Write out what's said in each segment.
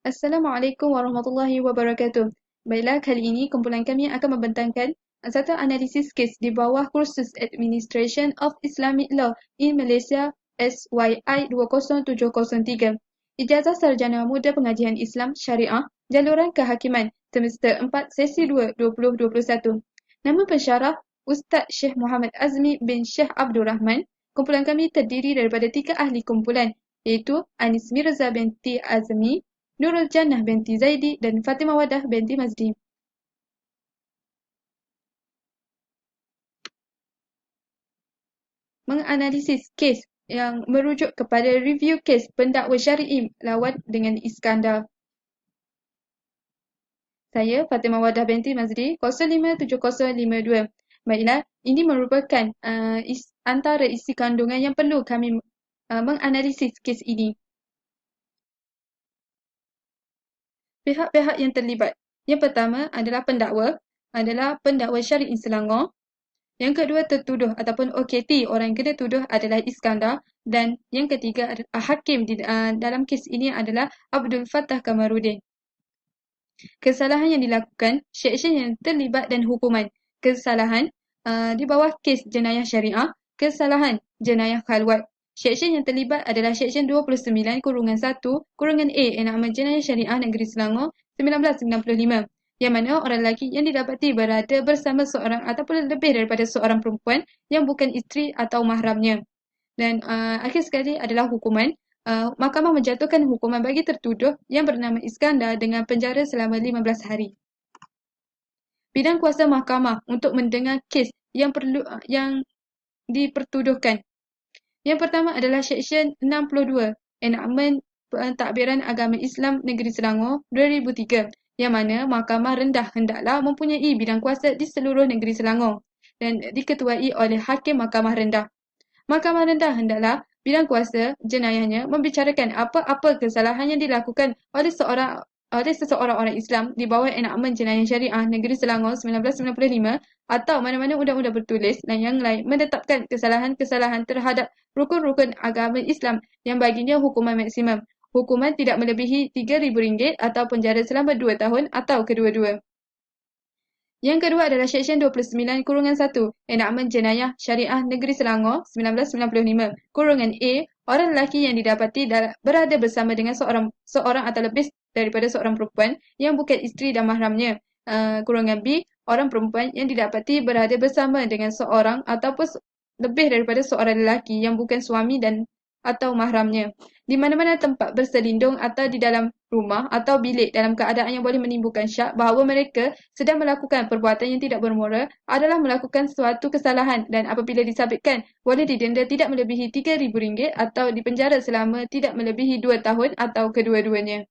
Assalamualaikum warahmatullahi wabarakatuh. Baiklah, kali ini kumpulan kami akan membentangkan satu analisis kes di bawah kursus Administration of Islamic Law in Malaysia SYI 20703. Ijazah Sarjana Muda Pengajian Islam Syariah, Jaluran Kehakiman, Semester 4, Sesi 2, 2021. Nama pensyarah Ustaz Syekh Muhammad Azmi bin Syekh Abdul Rahman. Kumpulan kami terdiri daripada 3 ahli kumpulan, iaitu Anis Mirza binti Azmi, Nurul Jannah binti Zaidi dan Fatimah Wadah binti Mazdi. Menganalisis kes yang merujuk kepada review kes pendakwa syar'i lawan dengan Iskandar. Saya Fatimah Wadah binti Mazdi 057052. Baiklah, ini merupakan antara isi kandungan yang perlu kami menganalisis kes ini. Pihak-pihak yang terlibat. Yang pertama adalah pendakwa syar'i Selangor. Yang kedua tertuduh ataupun OKT, orang yang kena tuduh adalah Iskandar. Dan yang ketiga adalah hakim dalam kes ini adalah Abdul Fattah Kamarudin. Kesalahan yang dilakukan, seksyen yang terlibat dan hukuman. Kesalahan di bawah kes jenayah syariah, kesalahan jenayah khalwat. Seksyen yang terlibat adalah Seksyen 29/1/A Enakmen Jenayah Syariah Negeri Selangor 1995, yang mana orang lelaki yang didapati berada bersama seorang ataupun lebih daripada seorang perempuan yang bukan isteri atau mahramnya. Dan akhir sekali adalah hukuman. Mahkamah menjatuhkan hukuman bagi tertuduh yang bernama Iskandar dengan penjara selama 15 hari. Bidang kuasa mahkamah untuk mendengar kes yang dipertuduhkan. Yang pertama adalah Seksyen 62 Enakmen Pentadbiran Agama Islam Negeri Selangor 2003, yang mana Mahkamah Rendah hendaklah mempunyai bidang kuasa di seluruh negeri Selangor dan diketuai oleh Hakim Mahkamah Rendah. Mahkamah Rendah hendaklah bidang kuasa jenayahnya membicarakan apa-apa kesalahan yang dilakukan oleh seseorang orang Islam di bawah Enakmen Jenayah Syariah Negeri Selangor 1995 atau mana-mana undang-undang bertulis dan yang lain menetapkan kesalahan-kesalahan terhadap rukun-rukun agama Islam yang baginya hukuman maksimum. Hukuman tidak melebihi RM3,000 atau penjara selama 2 tahun atau kedua-dua. Yang kedua adalah Seksyen 29/1 Enakmen Jenayah Syariah Negeri Selangor 1995 (A). Orang lelaki yang didapati berada bersama dengan seorang atau lebih daripada seorang perempuan yang bukan isteri dan mahramnya. (B). Orang perempuan yang didapati berada bersama dengan seorang ataupun lebih daripada seorang lelaki yang bukan suami dan atau mahramnya, di mana-mana tempat berselindung atau di dalam rumah atau bilik dalam keadaan yang boleh menimbulkan syak bahawa mereka sedang melakukan perbuatan yang tidak bermoral adalah melakukan suatu kesalahan dan apabila disabitkan boleh didenda tidak melebihi RM3,000 atau dipenjara selama tidak melebihi 2 tahun atau kedua-duanya.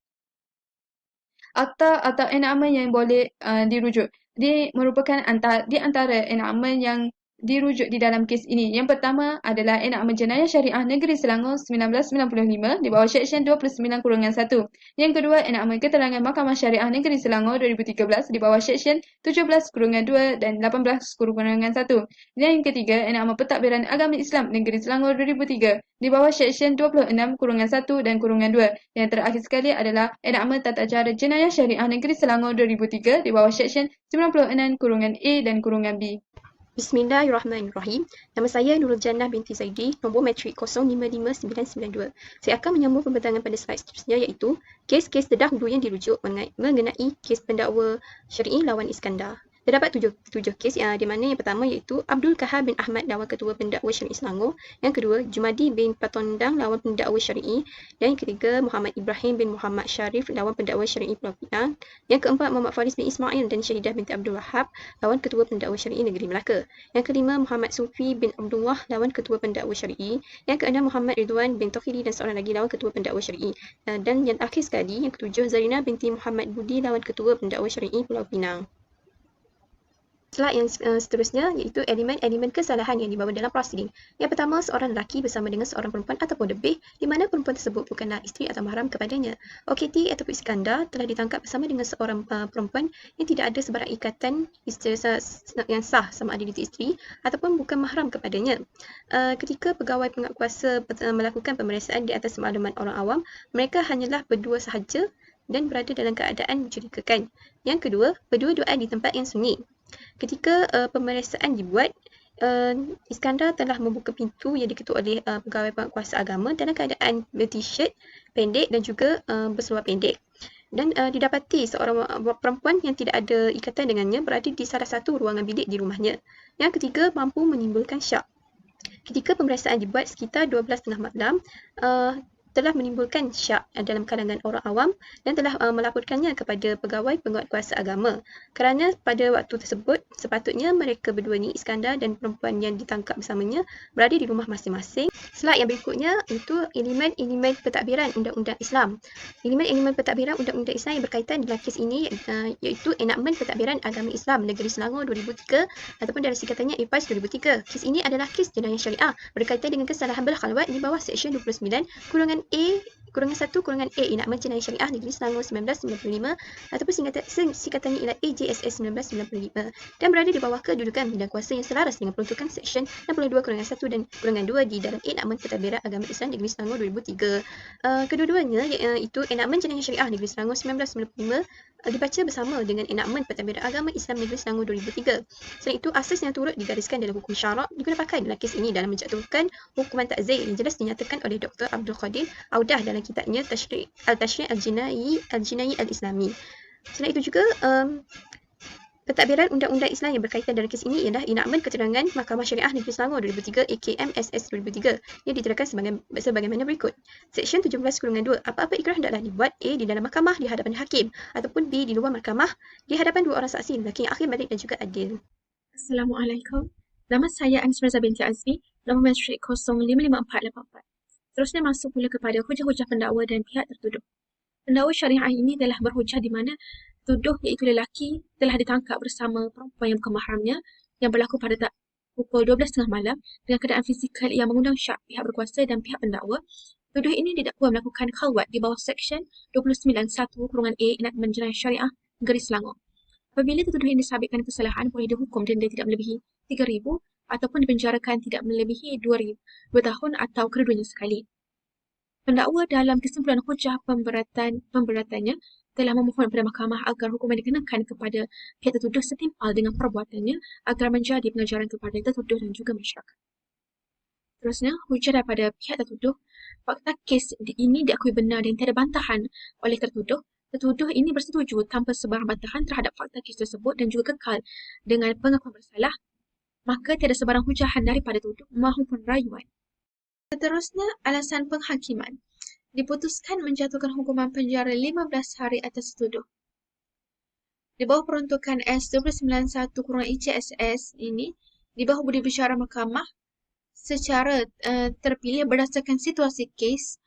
Akta atau enakmen yang boleh dirujuk. Dia merupakan di antara enakmen yang dirujuk di dalam kes ini. Yang pertama adalah Enakmen Jenayah Syariah Negeri Selangor 1995 di bawah Seksyen 29/1. Yang kedua, Enakmen Keterangan Mahkamah Syariah Negeri Selangor 2013 di bawah Seksyen 17/2 dan 18/1. Dan yang ketiga, Enakmen Pentadbiran Agama Islam Negeri Selangor 2003 di bawah Seksyen 26/1 dan -2. Yang terakhir sekali adalah Enakmen Tata Cara Jenayah Syariah Negeri Selangor 2003 di bawah Seksyen 96/A dan -B. Bismillahirrahmanirrahim. Nama saya Nurul Jannah binti Zaidi, nombor matrik 055992. Saya akan menyambung pembentangan pada slide seterusnya, iaitu kes-kes terdahulu yang dirujuk mengenai kes pendakwa syar'i lawan Iskandar. Terdapat tujuh kes, di mana yang pertama iaitu Abdul Kahar bin Ahmad lawan Ketua Pendakwa Syar'i Selangor. Yang kedua, Jumadi bin Patondang lawan Pendakwa Syar'i. Dan yang ketiga, Muhammad Ibrahim bin Muhammad Syarif lawan Pendakwa Syar'i Pulau Pinang. Yang keempat, Muhammad Faris bin Ismail dan Syahidah binti Abdul Wahab lawan Ketua Pendakwa Syar'i Negeri Melaka. Yang kelima, Muhammad Sufi bin Abdullah lawan Ketua Pendakwa Syar'i. Yang keenam, Muhammad Ridwan bin Tauhidi dan seorang lagi lawan Ketua Pendakwa Syar'i. Dan yang akhir sekali, yang ketujuh, Zarina binti Muhammad Budi lawan Ketua Pendakwa Syar'i Pulau Pinang. Slide yang seterusnya iaitu elemen-elemen kesalahan yang dibawa dalam prosiding. Yang pertama, seorang lelaki bersama dengan seorang perempuan ataupun lebih di mana perempuan tersebut bukanlah isteri atau mahram kepadanya. OKT ataupun Iskandar telah ditangkap bersama dengan seorang perempuan yang tidak ada sebarang ikatan yang sah sama ada dia isteri ataupun bukan mahram kepadanya. Ketika pegawai penguatkuasa melakukan pemeriksaan di atas maklumat orang awam, mereka hanyalah berdua sahaja dan berada dalam keadaan mencurigakan. Yang kedua, berdua-dua di tempat yang sunyi. Ketika pemeriksaan dibuat, Iskandar telah membuka pintu yang diketuk oleh pegawai penguasa agama dalam keadaan berti-shirt pendek dan juga berseluar pendek. Dan didapati seorang perempuan yang tidak ada ikatan dengannya berada di salah satu ruangan bilik di rumahnya. Yang ketiga, mampu menimbulkan syak. Ketika pemeriksaan dibuat sekitar 12:30 malam, telah menimbulkan syak dalam kalangan orang awam dan telah melaporkannya kepada pegawai penguatkuasa agama. Kerana pada waktu tersebut, sepatutnya mereka berdua ni, Iskandar dan perempuan yang ditangkap bersamanya, berada di rumah masing-masing. Slide yang berikutnya itu elemen-elemen pentadbiran Undang-Undang Islam. Elemen-elemen pentadbiran Undang-Undang Islam yang berkaitan dalam kes ini iaitu Enakmen Pentadbiran Agama Islam Negeri Selangor 2003 ataupun dalam singkatannya EPAS 2003. Kes ini adalah kes jenayah syariah berkaitan dengan kesalahan berkhalwat di bawah Seksyen 29-A-1-A Enakmen Jenayah Syariah Negeri Selangor 1995 ataupun singkatannya ialah AJSS 1995 dan berada di bawah kedudukan bidang kuasa yang selaras dengan peruntukan Seksyen 62-1 dan -2 di dalam Enakmen Pentadbiran Agama Islam Negeri Selangor 2003. Kedua-duanya iaitu Enakmen Jenayah Syariah Negeri Selangor 1995 dibaca bersama dengan Enakmen Pentadbiran Agama Islam Negeri Selangor 2003. Selain itu, asas yang turut digariskan dalam hukum syarak digunakan pakai dalam kes ini dalam menjatuhkan hukuman takzir yang jelas dinyatakan oleh Dr. Abdul Qadir Audah dalam kitabnya Tashri' Al-Jinai Al-Islami. Selain itu juga, pentadbiran Undang-Undang Islam yang berkaitan dalam kes ini ialah Enakmen Keterangan Mahkamah Syariah Negeri Selangor 2003 AKM-SS 2003 yang diterakan sebagaimana berikut. Seksyen 17-2. Apa-apa ikrah hendaklah dibuat A. di dalam mahkamah di hadapan hakim ataupun B. di luar mahkamah di hadapan dua orang saksi lelaki yang akhir balik dan juga adil. Assalamualaikum. Nama saya Anis Mirza binti Azmi, nombor matrik 055484. Terusnya masuk pula kepada hujah-hujah pendakwa dan pihak tertuduh. Pendakwa syariah ini telah berhujah di mana tuduh iaitu lelaki telah ditangkap bersama perempuan yang bukan mahramnya yang berlaku pada pukul 12:30 malam dengan keadaan fizikal yang mengundang syak pihak berkuasa dan pihak pendakwa. Tuduh ini didakwa melakukan khalwat di bawah Seksyen 29-1-A Enakmen Jenayah Syariah Negeri Selangor. Apabila tertuduh ini disabitkan kesalahan, boleh dihukum denda tidak melebihi 3,000 ataupun dipenjarakan tidak melebihi 2 tahun atau kedua-duanya sekali. Pendakwa dalam kesimpulan hujah pemberatannya telah memohon kepada mahkamah agar hukuman dikenakan kepada pihak tertuduh setimpal dengan perbuatannya agar menjadi pengajaran kepada tertuduh dan juga masyarakat. Terusnya, hujah daripada pihak tertuduh, fakta kes ini diakui benar dan tiada bantahan oleh tertuduh. Tertuduh ini bersetuju tanpa sebarang bantahan terhadap fakta kes tersebut dan juga kekal dengan pengakuan bersalah, maka tiada sebarang hujahan daripada tertuduh maupun rayuan. Seterusnya, alasan penghakiman. Diputuskan menjatuhkan hukuman penjara 15 hari atas tertuduh. Di bawah peruntukan S291-ICSS ini, di bawah budi bicara mahkamah secara terpilih berdasarkan situasi kes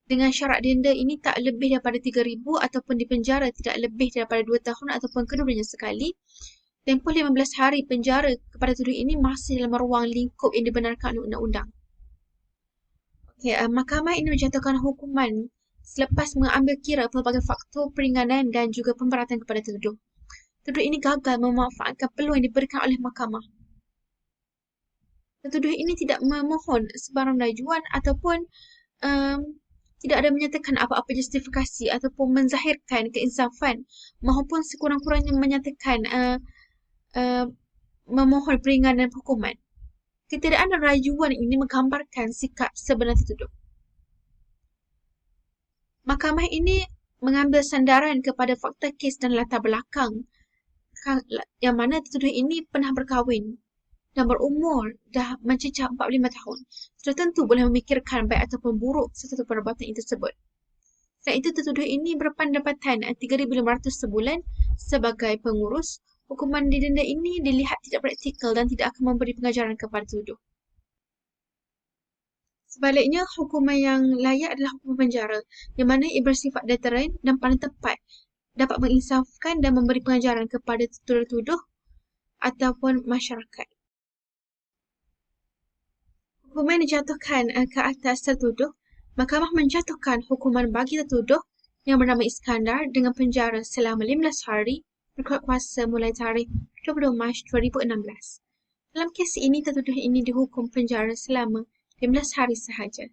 dengan syarat denda ini tak lebih daripada 3,000 ataupun dipenjara tidak lebih daripada 2 tahun ataupun kedua-duanya sekali. Tempoh 15 hari penjara kepada tertuduh ini masih dalam ruang lingkup yang dibenarkan oleh undang-undang. Mahkamah ini menjatuhkan hukuman selepas mengambil kira pelbagai faktor peringanan dan juga pemberatan kepada tertuduh. Tertuduh ini gagal memanfaatkan peluang yang diberikan oleh mahkamah. Tertuduh ini tidak memohon sebarang rayuan ataupun tidak ada menyatakan apa-apa justifikasi ataupun menzahirkan keinsafan maupun sekurang-kurangnya menyatakan memohon peringanan hukuman. Ketiadaan rayuan ini menggambarkan sikap sebenar tertuduh. Mahkamah ini mengambil sandaran kepada fakta kes dan latar belakang yang mana tertuduh ini pernah berkahwin dan berumur dah mencecah 45 tahun. Sudah tentu boleh memikirkan baik ataupun buruk sesuatu perbuatan itu tersebut. Selain itu, tertuduh ini berpendapatan 3,500 sebulan sebagai pengurus. Hukuman didenda ini dilihat tidak praktikal dan tidak akan memberi pengajaran kepada tertuduh. Sebaliknya, hukuman yang layak adalah hukuman penjara, yang mana ia bersifat deteren dan paling tepat dapat menginsafkan dan memberi pengajaran kepada tertuduh ataupun masyarakat. Hukuman dijatuhkan ke atas tertuduh. Mahkamah menjatuhkan hukuman bagi tertuduh yang bernama Iskandar dengan penjara selama 15 hari berkuat kuasa mulai tarikh 22 Mac 2016. Dalam kes ini, tertuduh ini dihukum penjara selama 15 hari sahaja.